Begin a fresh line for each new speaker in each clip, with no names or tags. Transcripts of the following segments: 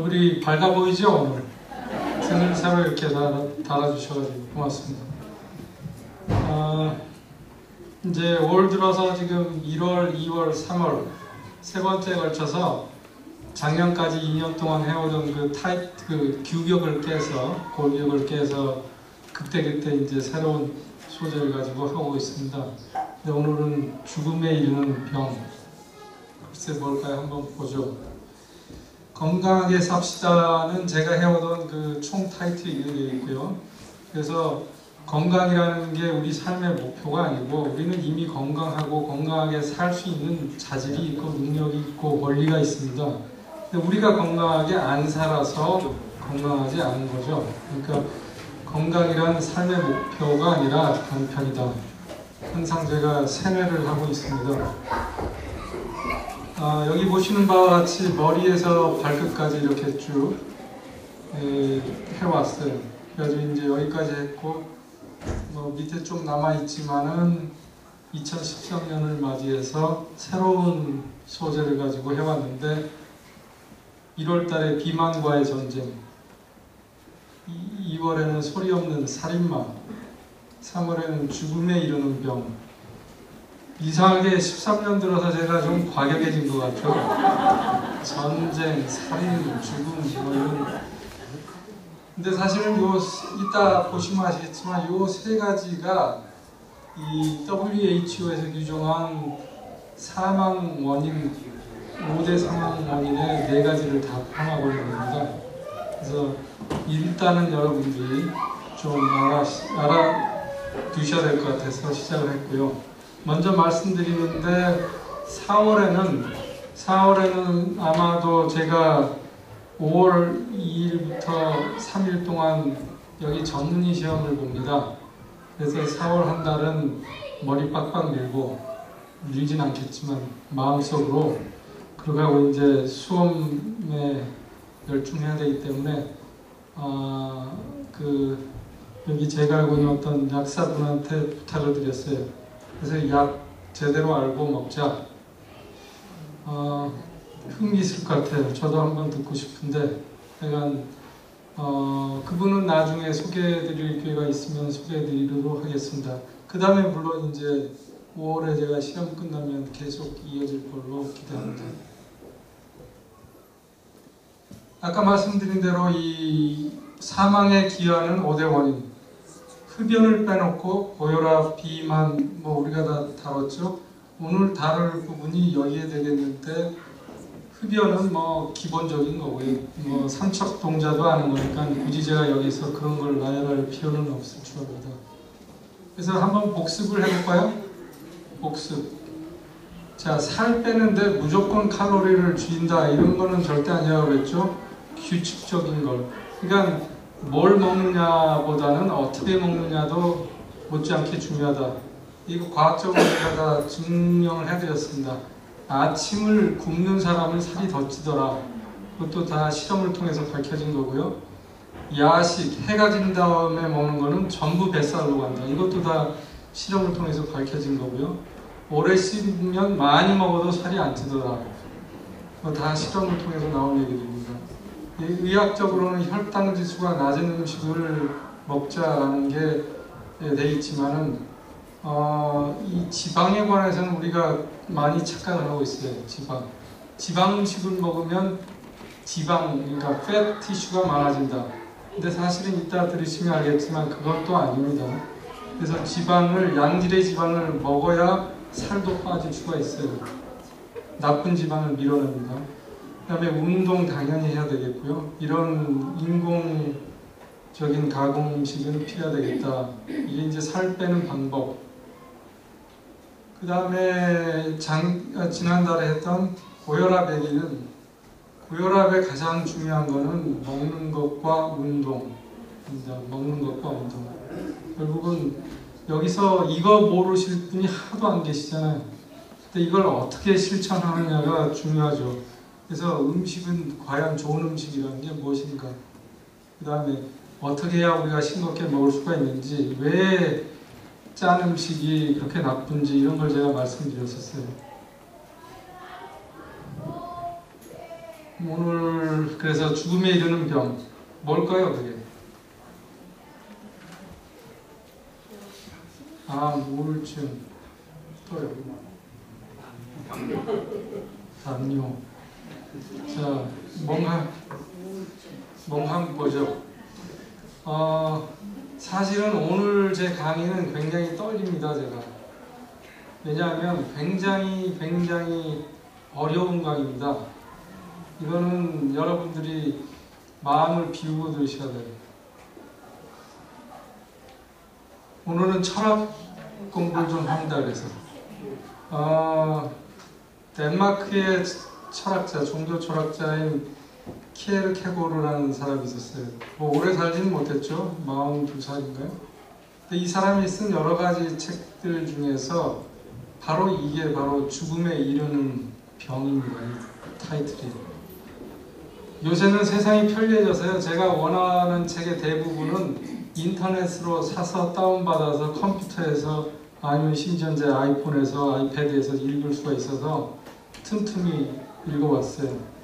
얼굴이 밝아 보이죠 오늘? 새로 이렇게 달아주셔가지고 고맙습니다. 이제 올 들어서 지금 1월, 2월, 3월 세 번째에 걸쳐서 작년까지 2년 동안 해오던 그 규격을 깨서 골격을 깨서 그때그때 이제 새로운 소재를 가지고 하고 있습니다. 근데 오늘은 죽음에 이르는 병. 글쎄 뭘까요? 한번 보죠. 건강하게 삽시다는 제가 해오던 그 총 타이틀이 되어 있고요. 그래서 건강이라는 게 우리 삶의 목표가 아니고 우리는 이미 건강하고 건강하게 살 수 있는 자질이 있고 능력이 있고 권리가 있습니다. 근데 우리가 건강하게 안 살아서 건강하지 않은 거죠. 그러니까 건강이란 삶의 목표가 아니라 방편이다. 항상 제가 세뇌를 하고 있습니다. 여기 보시는 바와 같이 머리에서 발끝까지 이렇게 쭉 해왔어요. 그래가지고 이제 여기까지 했고 밑에 좀 남아있지만은 2013년을 맞이해서 새로운 소재를 가지고 해왔는데 1월달에 비만과의 전쟁, 2월에는 소리 없는 살인마, 3월에는 죽음에 이르는 병. 이상하게 13년 들어서 제가 좀 과격해진 것 같아요. 전쟁, 살인, 죽음 뭐 이런. 근데 사실은 이따 보시면 아시겠지만 요 세 가지가 이 WHO에서 규정한 사망 원인, 5대 사망 원인의 4가지를 다 포함하고 있는 겁니다. 그래서 일단은 여러분들이 좀 알아두셔야 될 것 같아서 시작을 했고요. 먼저 말씀드리는데 4월에는 아마도 제가 5월 2일부터 3일 동안 여기 전문의 시험을 봅니다. 그래서 4월 한 달은 머리 빡빡 밀고 밀진 않겠지만 마음속으로 그러고 이제 수험에 열중해야 되기 때문에 여기 제가 알고 있는 어떤 약사분한테 부탁을 드렸어요. 그래서 약 제대로 알고 먹자. 흥미 있을 것 같아요. 저도 한번 듣고 싶은데 약간 그분은 나중에 소개해드릴 기회가 있으면 소개해드리도록 하겠습니다. 그 다음에 물론 이제 5월에 제가 시험 끝나면 계속 이어질 걸로 기대합니다. 아까 말씀드린 대로 이 사망에 기여하는 5대 원인, 흡연을 빼놓고 고혈압, 비만 뭐 우리가 다 다뤘죠. 오늘 다룰 부분이 여기에 되겠는데 흡연은 뭐 기본적인 거고요. 뭐 삼척동자도 아는 거니까 굳이 제가 여기서 그런 걸 나열할 필요는 없을 줄 압니다. 그래서 한번 복습을 해볼까요? 복습. 자, 살 빼는데 무조건 칼로리를 줄인다 이런 거는 절대 아니라고 그랬죠. 규칙적인 걸. 그러니까 뭘 먹느냐보다는 어떻게 먹느냐도 못지않게 중요하다. 이거 과학적으로 제가 다 증명을 해드렸습니다. 아침을 굶는 사람은 살이 더 찌더라. 그것도 다 실험을 통해서 밝혀진 거고요. 야식, 해가 진 다음에 먹는 거는 전부 뱃살로 간다. 이것도 다 실험을 통해서 밝혀진 거고요. 오래 씹으면 많이 먹어도 살이 안 찌더라. 다 실험을 통해서 나온 얘기들입니다. 의학적으로는 혈당 지수가 낮은 음식을 먹자라는 게 돼 있지만은 이 지방에 관해서는 우리가 많이 착각을 하고 있어요. 지방 음식을 먹으면 그러니까 팻 티슈가 많아진다. 근데 사실은 이따 들으시면 알겠지만 그것도 아닙니다. 그래서 양질의 지방을 먹어야 살도 빠질 수가 있어요. 나쁜 지방을 밀어냅니다. 그 다음에 운동 당연히 해야 되겠고요. 이런 인공적인 가공 음식은 피해야 되겠다. 이게 이제 살 빼는 방법. 그 다음에 지난달에 했던 고혈압 얘기는 고혈압에 가장 중요한 거는 먹는 것과 운동입니다. 먹는 것과 운동. 결국은 여기서 이거 모르실 분이 하나도 안 계시잖아요. 근데 이걸 어떻게 실천하느냐가 중요하죠. 그래서 음식은 과연 좋은 음식이라는 게 무엇인가? 그 다음에 어떻게 해야 우리가 싱겁게 먹을 수가 있는지, 왜 짠 음식이 그렇게 나쁜지 이런 걸 제가 말씀드렸었어요. 오늘 그래서 죽음에 이르는 병 뭘까요 그게? 우울증 또요. 담요. 자, 멍한 거죠. 사실은 오늘 제 강의는 굉장히 떨립니다, 제가. 왜냐하면 굉장히 어려운 강의입니다. 이거는 여러분들이 마음을 비우고 들으셔야 돼요. 오늘은 철학 공부를 좀 합니다, 그래서. 덴마크의 철학자, 종교 철학자인 키에르케고르라는 사람이 있었어요. 뭐 오래 살지는 못했죠. 42살인가요? 근데 이 사람이 쓴 여러 가지 책들 중에서 이게 바로 죽음에 이르는 병입니다. 이 타이틀이. 요새는 세상이 편리해져서요. 제가 원하는 책의 대부분은 인터넷으로 사서 다운받아서 컴퓨터에서 아니면 심지어 제 아이폰에서 아이패드에서 읽을 수가 있어서 틈틈이 읽어봤어요.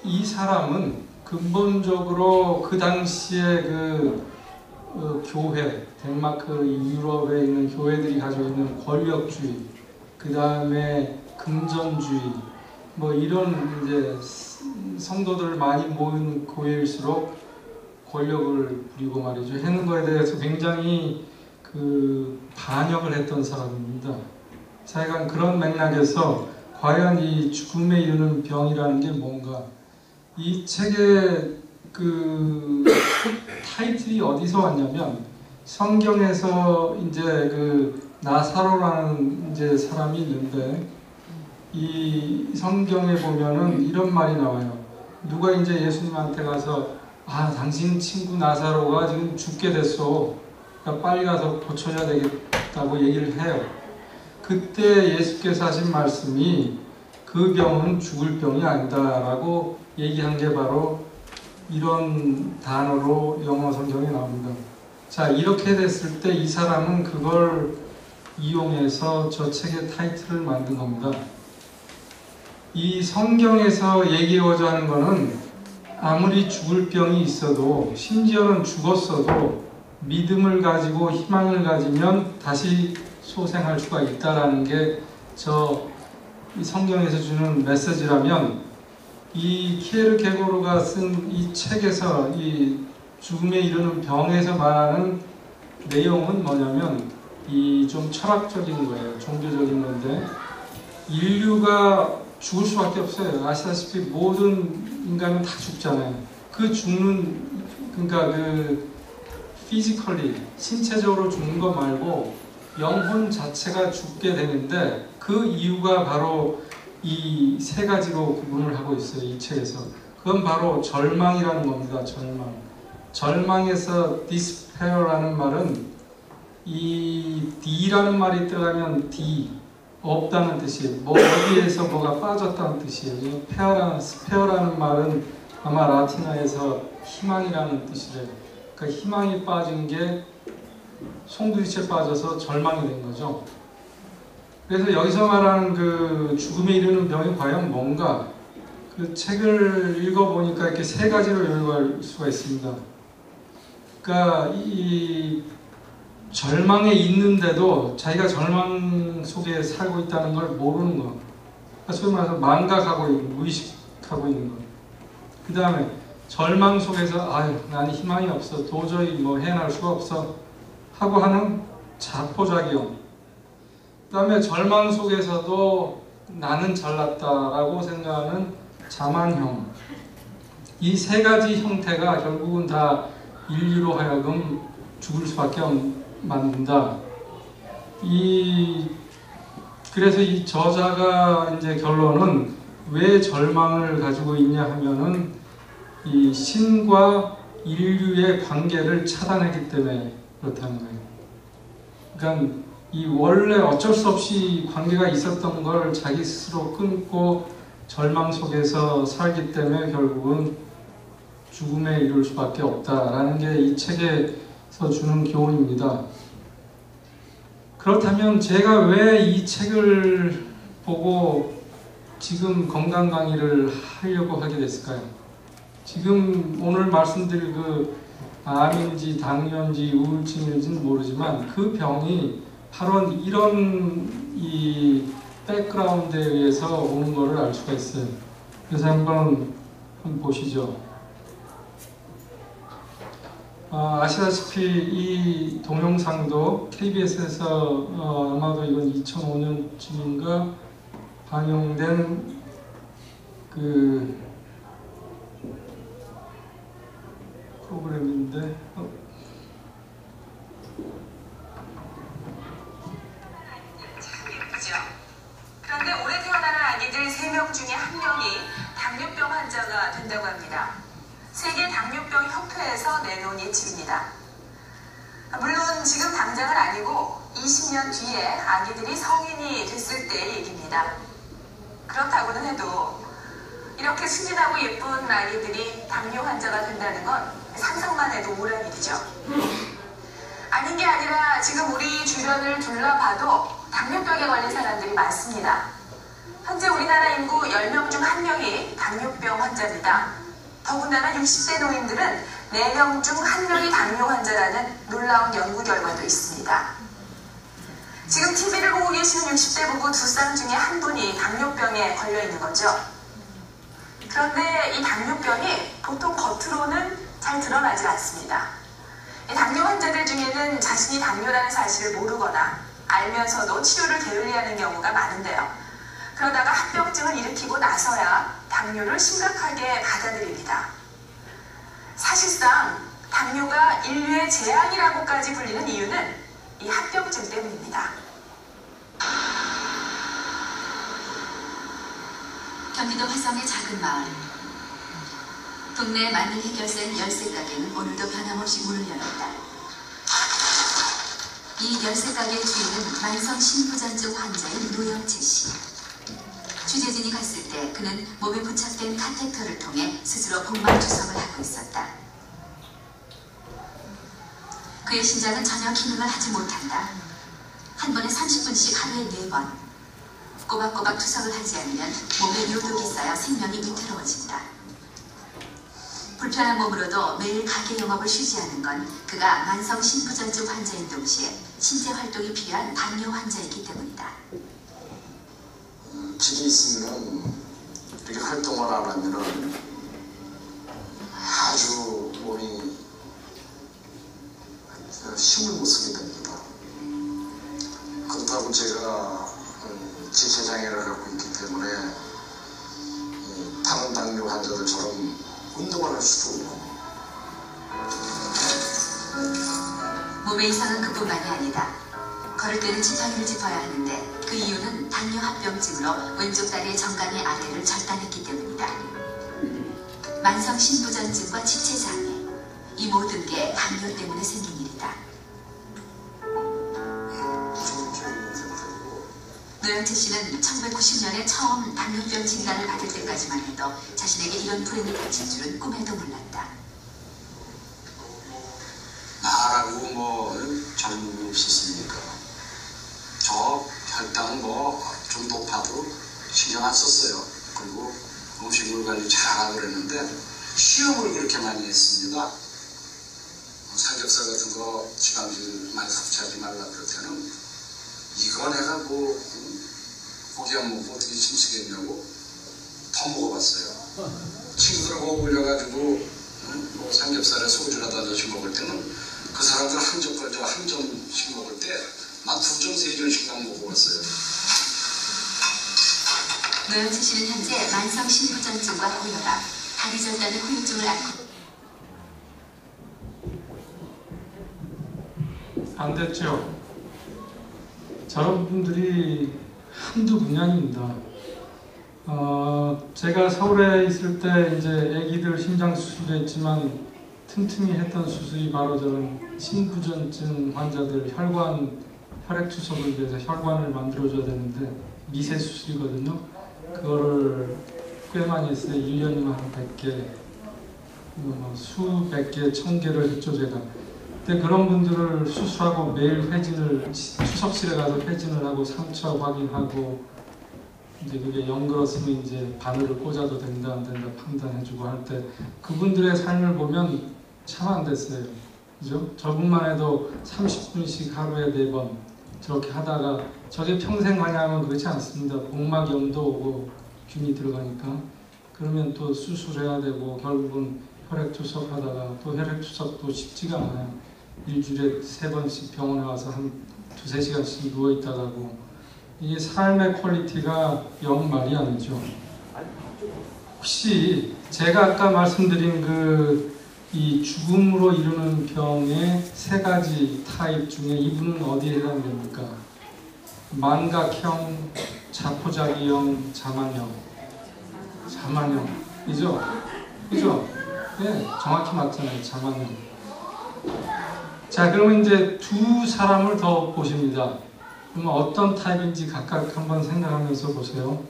이 사람은 근본적으로 그 당시에 교회, 덴마크 유럽에 있는 교회들이 가지고 있는 권력주의, 그 다음에 금전주의, 뭐 이런 이제 성도들 많이 모인 교회일수록 권력을 부리고 말이죠. 하는 거에 대해서 굉장히 반역을 했던 사람입니다. 자기가 그런 맥락에서 과연 이 죽음에 이르는 병이라는 게 뭔가, 이 책의 타이틀이 어디서 왔냐면 성경에서 이제 나사로라는 이제 사람이 있는데, 이 성경에 보면은 이런 말이 나와요. 누가 이제 예수님한테 가서 당신 친구 나사로가 지금 죽게 됐어. 그러니까 빨리 가서 고쳐야 되겠다고 얘기를 해요. 그때 예수께서 하신 말씀이 그 병은 죽을 병이 아니다라고 얘기한 게 바로 이런 단어로 영어 성경에 나옵니다. 자, 이렇게 됐을 때 이 사람은 그걸 이용해서 저 책의 타이틀을 만든 겁니다. 이 성경에서 얘기하고자 하는 것은 아무리 죽을 병이 있어도, 심지어는 죽었어도 믿음을 가지고 희망을 가지면 다시 소생할 수가 있다라는 게 이 성경에서 주는 메시지라면, 이 키에르케고르가 쓴 이 책에서 이 죽음에 이르는 병에서 말하는 내용은 뭐냐면 이 좀 철학적인 거예요. 종교적인 건데, 인류가 죽을 수밖에 없어요. 아시다시피 모든 인간은 다 죽잖아요. 그러니까 피지컬리, 신체적으로 죽는 거 말고 영혼 자체가 죽게 되는데, 그 이유가 바로 이 세 가지로 구분을 하고 있어요. 이 책에서. 그건 바로 절망이라는 겁니다. 절망에서 despair라는 말은, 이 D라는 말이 들어가면 없다는 뜻이에요. 어디에서 뭐가 빠졌다는 뜻이에요. 스페어라는 말은 아마 라틴어에서 희망이라는 뜻이래요. 그러니까 희망이 빠진 게 송두리째 빠져서 절망이 된 거죠. 그래서 여기서 말하는 죽음에 이르는 병이 과연 뭔가, 책을 읽어보니까 이렇게 세 가지로 요약할 수가 있습니다. 그러니까 이 절망에 있는데도 자기가 절망 속에 살고 있다는 걸 모르는 거. 그러니까 소위 말해서 망각하고 무의식하고 있는 거. 그 다음에 절망 속에서 나는 희망이 없어, 도저히 해낼 수가 없어 하고 하는 자포자기형. 그 다음에 절망 속에서도 나는 잘났다라고 생각하는 자만형. 이 세 가지 형태가 결국은 다 인류로 하여금 죽을 수밖에 만든다. 그래서 이 저자가 이제 결론은 왜 절망을 가지고 있냐 하면은 이 신과 인류의 관계를 차단했기 때문에 그렇다는 거예요. 그러니까 이 원래 어쩔 수 없이 관계가 있었던 걸 자기 스스로 끊고 절망 속에서 살기 때문에 결국은 죽음에 이를 수밖에 없다라는 게 이 책에서 주는 교훈입니다. 그렇다면 제가 왜 이 책을 보고 지금 건강 강의를 하려고 하게 됐을까요? 지금 오늘 말씀드릴 그 암인지 당뇨인지 우울증인지는 모르지만 그 병이 바로 이런 이 백그라운드에 의해서 오는 것을 알 수가 있어요. 그래서 한번 보시죠. 아시다시피 이 동영상도 KBS에서 아마도 이건 2005년쯤인가 방영된 그 프로그램인데
그런데 올해 태어나는 아기들 3명 중에 1명이 당뇨병 환자가 된다고 합니다. 세계 당뇨병 협회에서 내놓은 예측입니다. 물론 지금 당장은 아니고 20년 뒤에 아기들이 성인이 됐을 때의 얘기입니다. 그렇다고는 해도 이렇게 순진하고 예쁜 아기들이 당뇨 환자가 된다는 건 상상만 해도 우울한 일이죠. 아닌 게 아니라 지금 우리 주변을 둘러봐도 당뇨병에 걸린 사람들이 많습니다. 현재 우리나라 인구 10명 중 1명이 당뇨병 환자입니다. 더군다나 60대 노인들은 4명 중 1명이 당뇨 환자라는 놀라운 연구 결과도 있습니다. 지금 TV를 보고 계시는 60대 부부 2쌍 중에 한 분이 당뇨병에 걸려 있는 거죠. 그런데 이 당뇨병이 보통 겉으로는 잘 드러나지 않습니다. 이 당뇨 환자들 중에는 자신이 당뇨라는 사실을 모르거나 알면서도 치료를 게을리하는 경우가 많은데요. 그러다가 합병증을 일으키고 나서야 당뇨를 심각하게 받아들입니다. 사실상 당뇨가 인류의 재앙이라고까지 불리는 이유는 이 합병증 때문입니다.
경기도 화성의 작은 마을. 동네 마늘 해결센 열쇠 가게는 오늘도 변함없이 문을 열었다. 이 열쇠 가게의 주인은 만성 신부전증 환자인 노영채 씨. 취재진이 갔을 때 그는 몸에 부착된 카테터를 통해 스스로 복막 투석을 하고 있었다. 그의 심장은 전혀 기능을 하지 못한다. 한 번에 30분씩 하루에 4번. 꼬박꼬박 투석을 하지 않으면 몸에 요독이 쌓여 생명이 위태로워진다. 불편한 몸으로도 매일 가게 영업을 쉬지 않은 건 그가 만성 신부전증 환자인 동시에 신체 활동이 필요한 당뇨 환자이기 때문이다.
질이 있으면 이렇게 활동을 안 하면은 아주 몸이 힘을 못 쓰게 됩니다. 그렇다고 제가 지체장애를 갖고 있기 때문에 다른 당뇨 환자들처럼 운동을 할 수도 없고.
몸의 이상은 그뿐만이 아니다. 걸을 때는 지팡이를 짚어야 하는데 그 이유는 당뇨 합병증으로 왼쪽 다리의 정강이 아래를 절단했기 때문이다. 만성 신부전증과 지체장애, 이 모든 게 당뇨 때문에 생긴 일이다. 노영채 씨는 1990년에 처음 당뇨병 진단을 받을 때까지만 해도 자신에게 이런 불행이 닥칠 줄은 꿈에도 몰랐다.
나라고 뭐 젊음이 없었습니까? 저 혈당은 뭐 좀 높아도 신경 안 썼어요. 그리고 음식물 관리 잘하고 그랬는데 시험을 그렇게 많이 했습니다. 삼겹살 같은 거 지방질 많이 섭취하지 말라 그럴 때는 이거 내가 뭐 고기 안 먹고 어떻게 침식했냐고 더 먹어봤어요. 친구들하고 어울려가지고 뭐 삼겹살에 소주라도 한 잔씩 먹을 때는 그 사람들 한 점씩 먹을 때 막 2점, 3점씩만 먹어봤어요.
노영채 씨는 현재 만성 신부전증과 고혈압, 다리 절단의 후유증을 앓고
안 됐죠. 저런 분들이 한두 분이 아닙니다. 제가 서울에 있을 때 이제 아기들 심장 수술도 했지만 틈틈이 했던 수술이 바로 저런 신부전증 환자들 혈액 투석을 위해서 혈관을 만들어줘야 되는데 미세 수술이거든요. 그거를 꽤 많이 했어요. 1년이면 한 100개, 수백 개, 1000개를 했죠 제가. 근데 그런 분들을 수술하고 매일 회진을 투석실에 가서 회진을 하고 상처 확인하고 이제 그게 영그렀으면 이제 바늘을 꽂아도 된다 안 된다 판단해주고 할 때 그분들의 삶을 보면 참 안 됐어요. 그죠? 저분만 해도 30분씩 하루에 4번 저렇게 하다가 저게 평생 하냐면 그렇지 않습니다. 복막염도 오고 균이 들어가니까 그러면 또 수술해야 되고 결국은 혈액투석 하다가 또 혈액투석도 쉽지가 않아요. 일주일에 3번씩 병원에 와서 한 2~3시간씩 누워있다가 하고 이게 삶의 퀄리티가 영 말이 아니죠. 혹시 제가 아까 말씀드린 이 죽음으로 이르는 병의 3가지 타입 중에 이분은 어디에 해당됩니까? 만각형, 자포자기형, 자만형. 자만형이죠? 그죠? 네, 정확히 맞잖아요. 자만형. 자, 그러면 이제 2 사람을 더 보십니다. 그러면 어떤 타입인지 각각 한번 생각하면서 보세요.